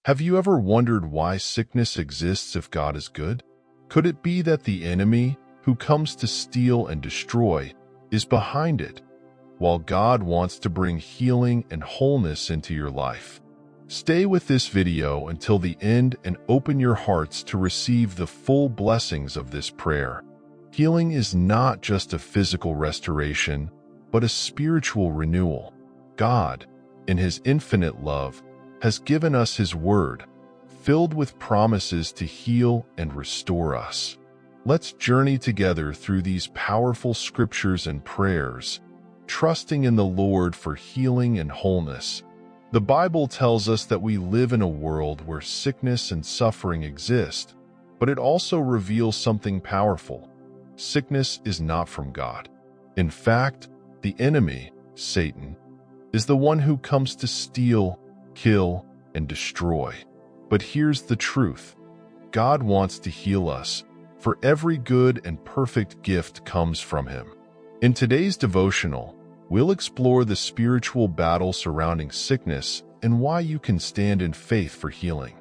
Have you ever wondered why sickness exists if God is good? Could it be that the enemy, who comes to steal and destroy, is behind it, while God wants to bring healing and wholeness into your life? Stay with this video until the end and open your hearts to receive the full blessings of this prayer. Healing is not just a physical restoration, but a spiritual renewal. God, in His infinite love, has given us His Word, filled with promises to heal and restore us. Let's journey together through these powerful scriptures and prayers, trusting in the Lord for healing and wholeness. The Bible tells us that we live in a world where sickness and suffering exist, but it also reveals something powerful. Sickness is not from God. In fact, the enemy, Satan, is the one who comes to steal, kill, and destroy. But here's the truth. God wants to heal us, for every good and perfect gift comes from Him. In today's devotional, we'll explore the spiritual battle surrounding sickness and why you can stand in faith for healing.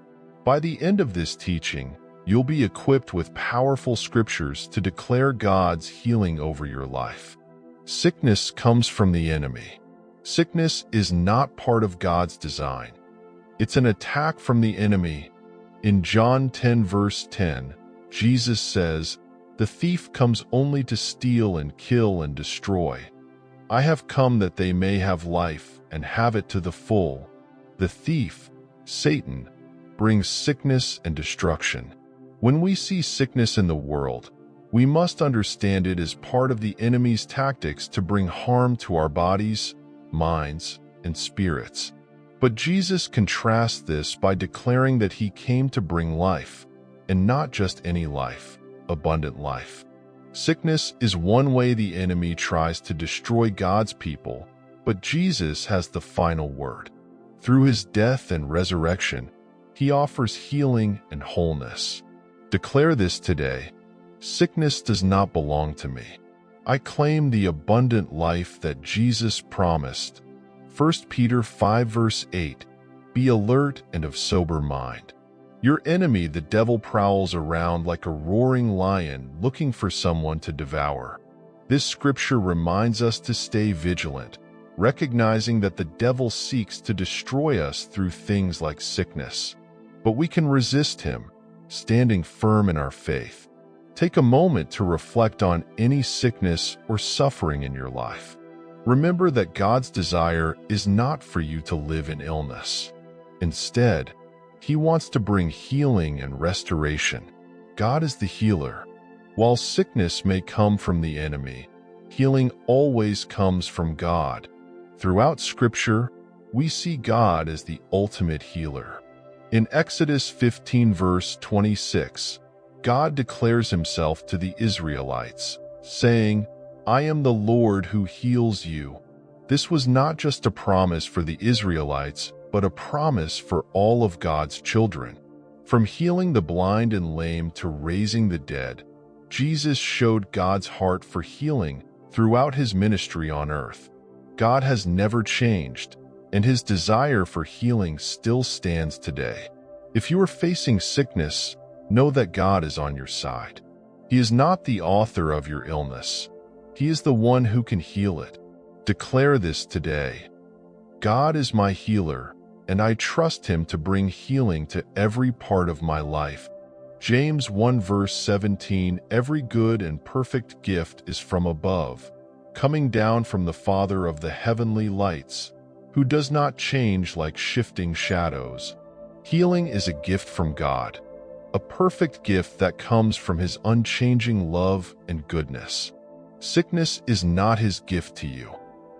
By the end of this teaching, you'll be equipped with powerful scriptures to declare God's healing over your life. Sickness comes from the enemy. Sickness is not part of God's design. It's an attack from the enemy. In John 10 verse 10, Jesus says, "The thief comes only to steal and kill and destroy. I have come that they may have life and have it to the full." The thief, Satan, brings sickness and destruction. When we see sickness in the world, we must understand it as part of the enemy's tactics to bring harm to our bodies, minds, and spirits. But Jesus contrasts this by declaring that He came to bring life, and not just any life, abundant life. Sickness is one way the enemy tries to destroy God's people, but Jesus has the final word. Through His death and resurrection, He offers healing and wholeness. Declare this today: sickness does not belong to me. I claim the abundant life that Jesus promised. 1 Peter 5 verse 8, "Be alert and of sober mind." Your enemy, the devil, prowls around like a roaring lion looking for someone to devour. This scripture reminds us to stay vigilant, recognizing that the devil seeks to destroy us through things like sickness. But we can resist him, standing firm in our faith. Take a moment to reflect on any sickness or suffering in your life. Remember that God's desire is not for you to live in illness. Instead, He wants to bring healing and restoration. God is the healer. While sickness may come from the enemy, healing always comes from God. Throughout Scripture, we see God as the ultimate healer. In Exodus 15 verse 26, God declares Himself to the Israelites, saying, "I am the Lord who heals you." This was not just a promise for the Israelites, but a promise for all of God's children. From healing the blind and lame to raising the dead, Jesus showed God's heart for healing throughout His ministry on earth. God has never changed, and His desire for healing still stands today. If you are facing sickness, know that God is on your side. He is not the author of your illness. He is the one who can heal it. Declare this today: God is my healer, and I trust Him to bring healing to every part of my life. James 1 verse 17, "Every good and perfect gift is from above, coming down from the Father of the heavenly lights, who does not change like shifting shadows." Healing is a gift from God, a perfect gift that comes from His unchanging love and goodness. Sickness is not His gift to you.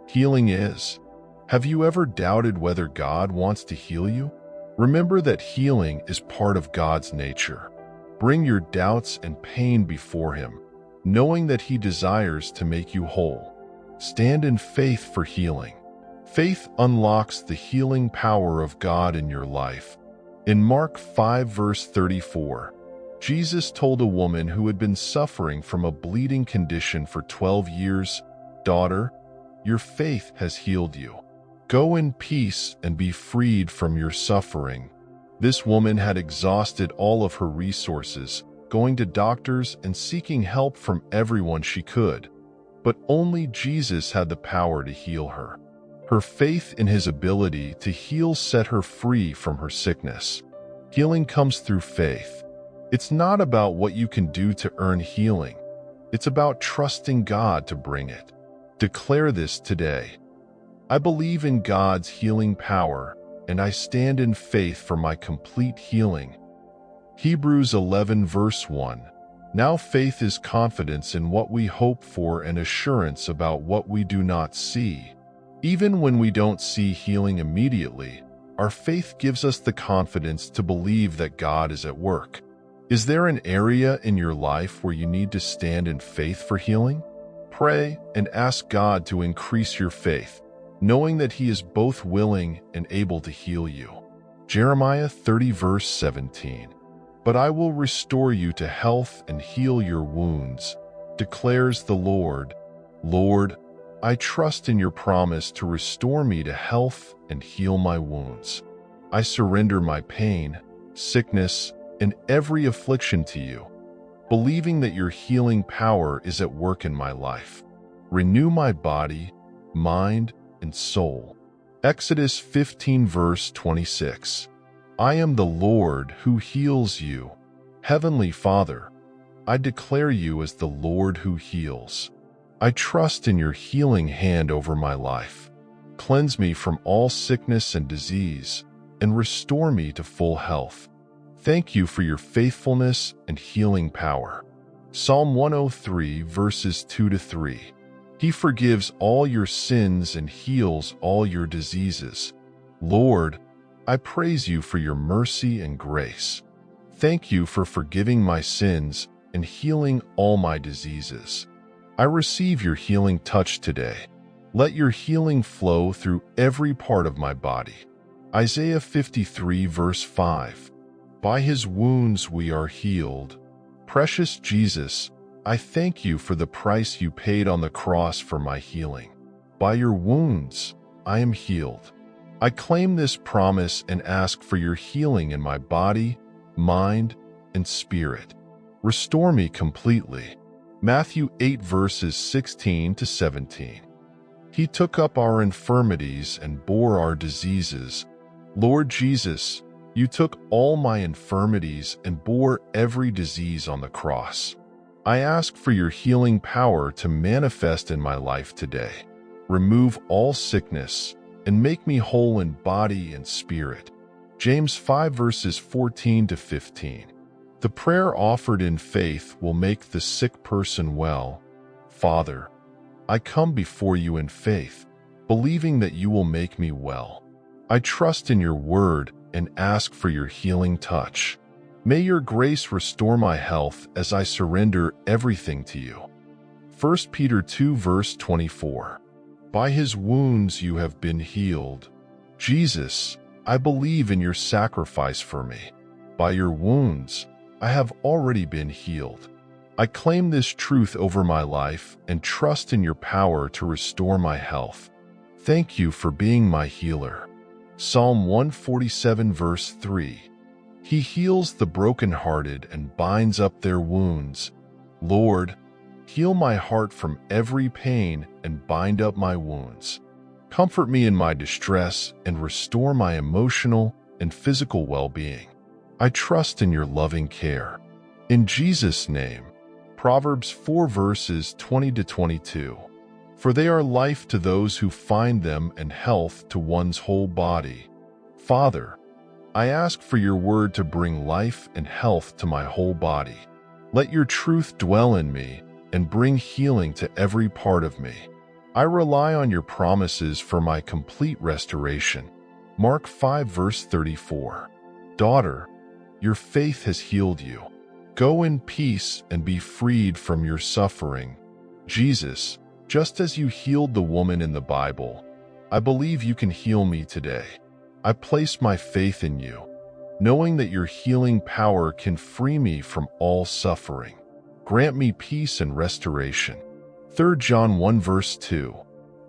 Healing is. Have you ever doubted whether God wants to heal you? Remember that healing is part of God's nature. Bring your doubts and pain before Him, knowing that He desires to make you whole. Stand in faith for healing. Faith unlocks the healing power of God in your life. In Mark 5 verse 34, Jesus told a woman who had been suffering from a bleeding condition for 12 years, "Daughter, your faith has healed you. Go in peace and be freed from your suffering." This woman had exhausted all of her resources, going to doctors and seeking help from everyone she could. But only Jesus had the power to heal her. Her faith in his ability to heal set her free from her sickness. Healing comes through faith. It's not about what you can do to earn healing. It's about trusting God to bring it. Declare this today. I believe in God's healing power, and I stand in faith for my complete healing. Hebrews 11 verse 1. Now faith is confidence in what we hope for and assurance about what we do not see. Even when we don't see healing immediately, our faith gives us the confidence to believe that God is at work. Is there an area in your life where you need to stand in faith for healing? Pray and ask God to increase your faith, knowing that He is both willing and able to heal you. Jeremiah 30 verse 17. But I will restore you to health and heal your wounds, declares the Lord. Lord, I trust in your promise to restore me to health and heal my wounds. I surrender my pain, sickness, and every affliction to you, believing that your healing power is at work in my life. Renew my body, mind, and soul. Exodus 15 verse 26. I am the Lord who heals you. Heavenly Father, I declare you as the Lord who heals. I trust in your healing hand over my life. Cleanse me from all sickness and disease, and restore me to full health. Thank you for your faithfulness and healing power. Psalm 103 verses 2-3. He forgives all your sins and heals all your diseases. Lord, I praise you for your mercy and grace. Thank you for forgiving my sins and healing all my diseases. I receive your healing touch today. Let your healing flow through every part of my body. Isaiah 53 verse 5. By his wounds we are healed. Precious Jesus, I thank you for the price you paid on the cross for my healing. By your wounds, I am healed. I claim this promise and ask for your healing in my body, mind, and spirit. Restore me completely. Matthew 8 verses 16-17. He took up our infirmities and bore our diseases. Lord Jesus, you took all my infirmities and bore every disease on the cross. I ask for your healing power to manifest in my life today. Remove all sickness and make me whole in body and spirit. James 5 verses 14-15. The prayer offered in faith will make the sick person well. Father, I come before you in faith, believing that you will make me well. I trust in your word and ask for your healing touch. May your grace restore my health as I surrender everything to you. 1 Peter 2 verse 24. By his wounds you have been healed. Jesus, I believe in your sacrifice for me. By your wounds, I have already been healed. I claim this truth over my life and trust in your power to restore my health. Thank you for being my healer. Psalm 147 verse 3. He heals the brokenhearted and binds up their wounds. Lord, heal my heart from every pain and bind up my wounds. Comfort me in my distress and restore my emotional and physical well-being. I trust in your loving care. In Jesus' name. Proverbs 4 verses 20-22. For they are life to those who find them and health to one's whole body. Father, I ask for your word to bring life and health to my whole body. Let your truth dwell in me and bring healing to every part of me. I rely on your promises for my complete restoration. Mark 5 verse 34. Daughter, your faith has healed you. Go in peace and be freed from your suffering. Jesus, just as you healed the woman in the Bible, I believe you can heal me today. I place my faith in you, knowing that your healing power can free me from all suffering. Grant me peace and restoration. 3 John 1 verse 2.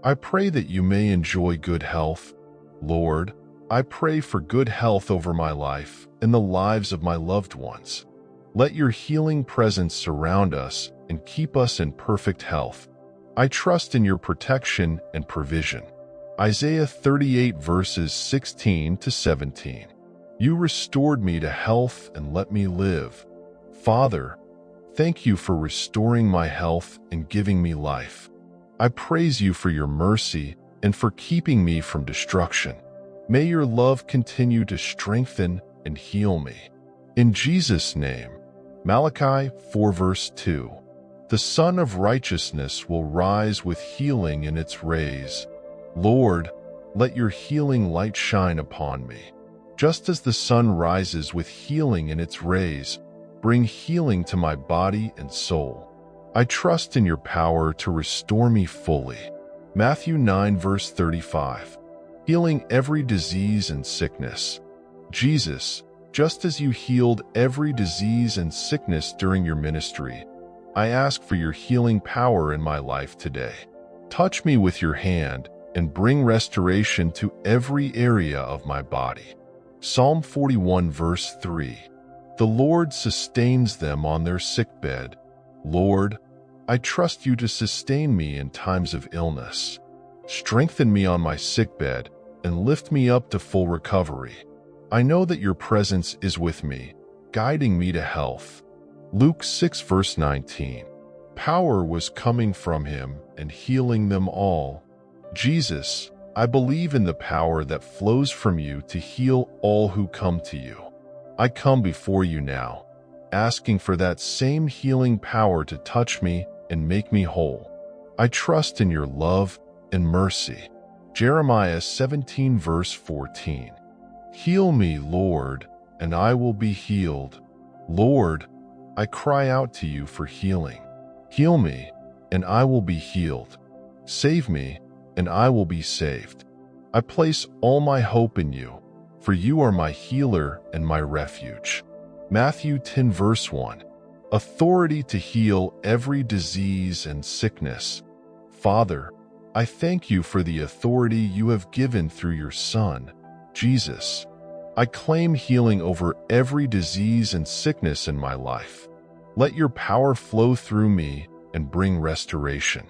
I pray that you may enjoy good health. Lord, I pray for good health over my life and the lives of my loved ones. Let your healing presence surround us and keep us in perfect health. I trust in your protection and provision. Isaiah 38 verses 16 to 17. You restored me to health and let me live. Father, thank you for restoring my health and giving me life. I praise you for your mercy and for keeping me from destruction. May your love continue to strengthen and heal me. In Jesus' name. Malachi 4 verse 2. The Sun of Righteousness will rise with healing in its rays. Lord, let your healing light shine upon me. Just as the sun rises with healing in its rays, bring healing to my body and soul. I trust in your power to restore me fully. Matthew 9 verse 35. Healing every disease and sickness. Jesus, just as you healed every disease and sickness during your ministry, I ask for your healing power in my life today. Touch me with your hand and bring restoration to every area of my body. Psalm 41 verse 3. The Lord sustains them on their sickbed. Lord, I trust you to sustain me in times of illness. Strengthen me on my sickbed and lift me up to full recovery. I know that your presence is with me, guiding me to health. Luke 6 verse 19. Power was coming from him and healing them all. Jesus, I believe in the power that flows from you to heal all who come to you. I come before you now, asking for that same healing power to touch me and make me whole. I trust in your love and mercy. Jeremiah 17 verse 14. Heal me, Lord, and I will be healed. Lord, I cry out to you for healing. Heal me, and I will be healed. Save me, and I will be saved. I place all my hope in you, for you are my healer and my refuge. Matthew 10 verse 1. Authority to heal every disease and sickness. Father, I thank you for the authority you have given through your Son, Jesus. I claim healing over every disease and sickness in my life. Let your power flow through me and bring restoration.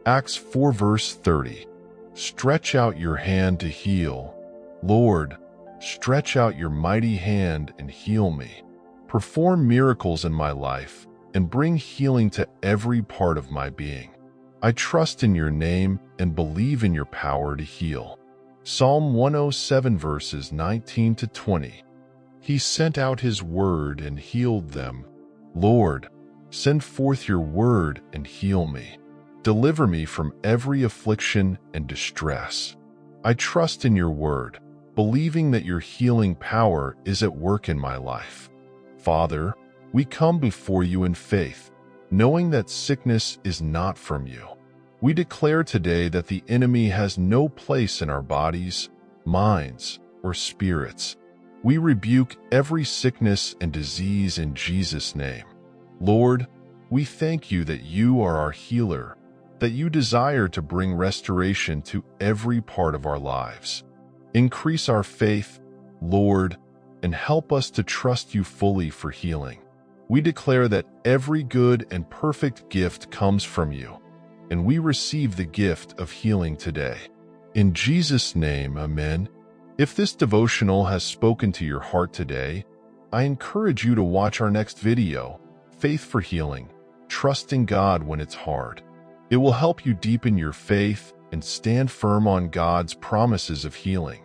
Acts 4 verse 30. Stretch out your hand to heal. Lord, stretch out your mighty hand and heal me. Perform miracles in my life and bring healing to every part of my being. I trust in your name and believe in your power to heal. Psalm 107 verses 19 to 20. He sent out his word and healed them. Lord, send forth your word and heal me. Deliver me from every affliction and distress. I trust in your word, believing that your healing power is at work in my life. Father, we come before you in faith, knowing that sickness is not from you. We declare today that the enemy has no place in our bodies, minds, or spirits. We rebuke every sickness and disease in Jesus' name. Lord, we thank you that you are our healer, that you desire to bring restoration to every part of our lives. Increase our faith, Lord, and help us to trust you fully for healing. We declare that every good and perfect gift comes from you, and we receive the gift of healing today. In Jesus' name, amen. If this devotional has spoken to your heart today, I encourage you to watch our next video, Faith for Healing, Trusting God When It's Hard. It will help you deepen your faith and stand firm on God's promises of healing.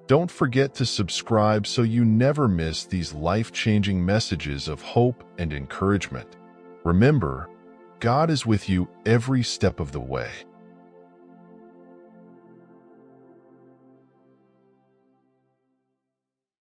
Don't forget to subscribe so you never miss these life-changing messages of hope and encouragement. Remember, God is with you every step of the way.